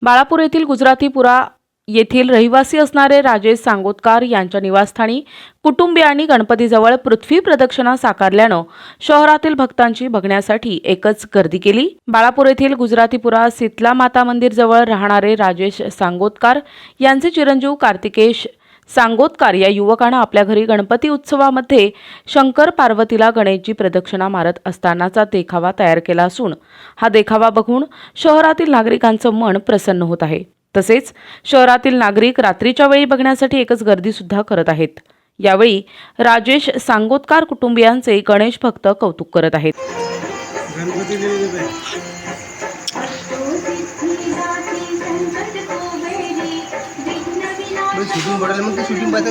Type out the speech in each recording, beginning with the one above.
बाळापूर येथील गुजरातीपुरा येथील रहिवासी असणारे राजेश सांगोतकर यांच्या निवासस्थानी कुटुंबियांनी गणपतीजवळ पृथ्वी प्रदक्षिणा साकारल्यानं शहरातील भक्तांची बघण्यासाठी एकच गर्दी केली। बाळापूर येथील गुजरातीपुरा शीतला माता मंदिर जवळ राहणारे राजेश सांगोतकर यांचे चिरंजीव कार्तिकेश सांगोतकर या युवकानं आपल्या घरी गणपती उत्सवामध्ये शंकर पार्वतीला गणेशजी प्रदक्षिणा मारत असतानाचा देखावा तयार केला असून हा देखावा बघून शहरातील नागरिकांचं मन प्रसन्न होत आहे। तसेच शहरातील नागरिक रात्रीच्या वेळी बघण्यासाठी एकच गर्दी सुद्धा करत आहेत। यावेळी राजेश सांगोतकर कुटुंबियांचे गणेश भक्त कौतुक करत आहेत। शूटिंग बघायला मग शूटिंग पाहता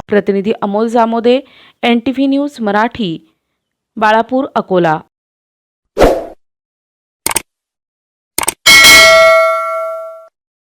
प्रतिनिधी अमोल जामोदे, NTV न्यूज मराठी, बाळापूर, अकोला।